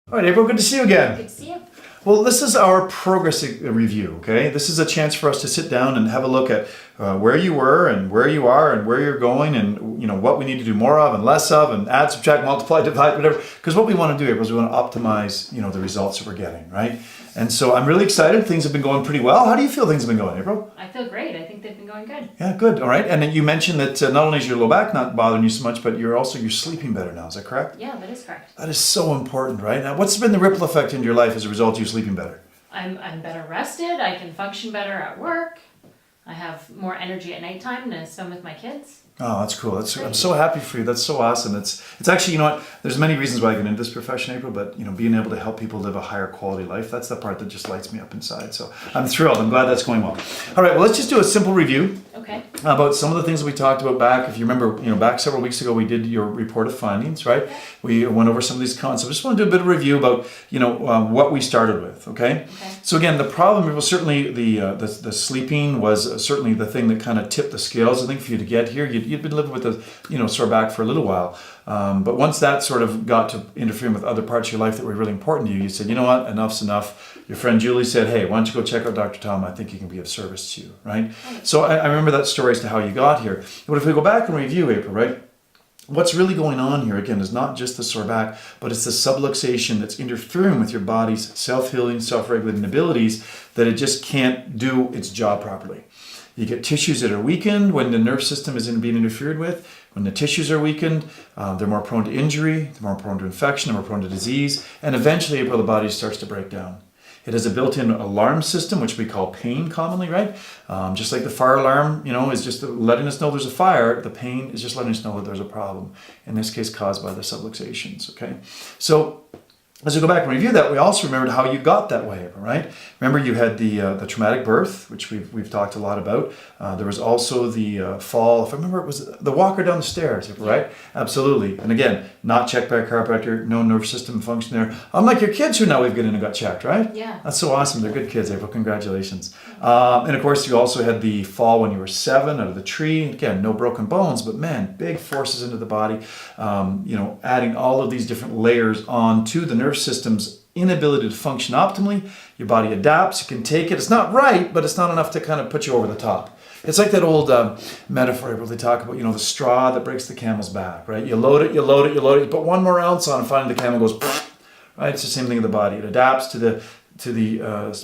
All right, April, good to see you again. Good to see you. Well, this is our progress review, okay? This is a chance for us to sit down and have a look at where you were and where you are and where you're going and, you know, what we need to do more of and less of and add, subtract, multiply, divide, whatever. Because what we want to do, April, is we want to optimize, you know, the results that we're getting, right? And so I'm really excited. Things have been going pretty well. How do you feel things have been going, April? I feel great. I think they've been going good. Yeah, good. All right. And then you mentioned that not only is your low back not bothering you so much, but you're sleeping better now. Is that correct? Yeah, that is correct. That is so important, right? Now, what's been the ripple effect in your life as a result of you sleeping better? I'm better rested. I can function better at work. I have more energy at nighttime to spend with my kids. Oh, that's cool. I'm so happy for you. That's so awesome. It's actually, you know what, there's many reasons why I get into this profession, April, but, you know, being able to help people live a higher quality life, that's the part that just lights me up inside. So I'm thrilled. I'm glad that's going well. All right, well, let's just do a simple review. Okay. About some of the things that we talked about back. If you remember, you know, back several weeks ago, we did your report of findings, right? Yeah. We went over some of these concepts. I just want to do a bit of review about, you know, what we started with, okay? So again, the problem was certainly the sleeping was certainly the thing that kind of tipped the scales, I think, for you to get here. You'd been living with a, you know, sore back for a little while. But once that sort of got to interfering with other parts of your life that were really important to you, you said, you know what, enough's enough. Your friend Julie said, hey, why don't you go check out Dr. Tom? I think he can be of service to you, right? So I remember that story as to how you got here. But if we go back and review, April, right? What's really going on here, again, is not just the sore back, but it's the subluxation that's interfering with your body's self-healing, self-regulating abilities that it just can't do its job properly. You get tissues that are weakened when the nerve system is being interfered with. When the tissues are weakened, they're more prone to injury, they're more prone to infection, they're more prone to disease, and eventually, April, the body starts to break down. It has a built-in alarm system, which we call pain commonly, right? Just like the fire alarm, you know, is just letting us know there's a fire, the pain is just letting us know that there's a problem, in this case caused by the subluxations, okay? So as we go back and review that, we also remembered how you got that way, right? Remember, you had the traumatic birth, which we've talked a lot about. There was also the fall. If I remember, it was the walker down the stairs, right? Absolutely. And again, not checked by a chiropractor, no nerve system function there. Unlike your kids who now we've got in and got checked, right? Yeah. That's so awesome. They're good kids, April. Congratulations. And of course, you also had the fall when you were 7 out of the tree. Again, no broken bones, but man, big forces into the body. You know, adding all of these different layers onto the nerve system's inability to function optimally. Your body adapts, it can take it. It's not right, but it's not enough to kind of put you over the top. It's like that old metaphor where they talk about, you know, the straw that breaks the camel's back, right? You load it, you load it, you load it, you put one more ounce on and finally the camel goes, right? It's the same thing in the body. It adapts to the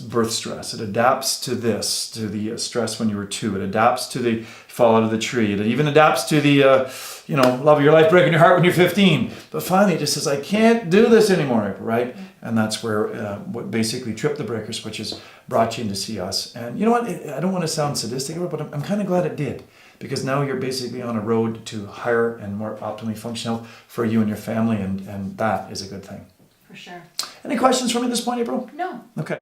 birth stress. It adapts to this, to the stress when you were 2. It adapts to the fall out of the tree. It even adapts to the, you know, love of your life breaking your heart when you're 15. But finally it just says, I can't do this anymore, April, right? And that's where what basically tripped the breaker switches, brought you in to see us. And you know what? I don't want to sound sadistic, but I'm kind of glad it did. Because now you're basically on a road to higher and more optimally functional health for you and your family. And that is a good thing. For sure. Any questions for me at this point, April? No. Okay.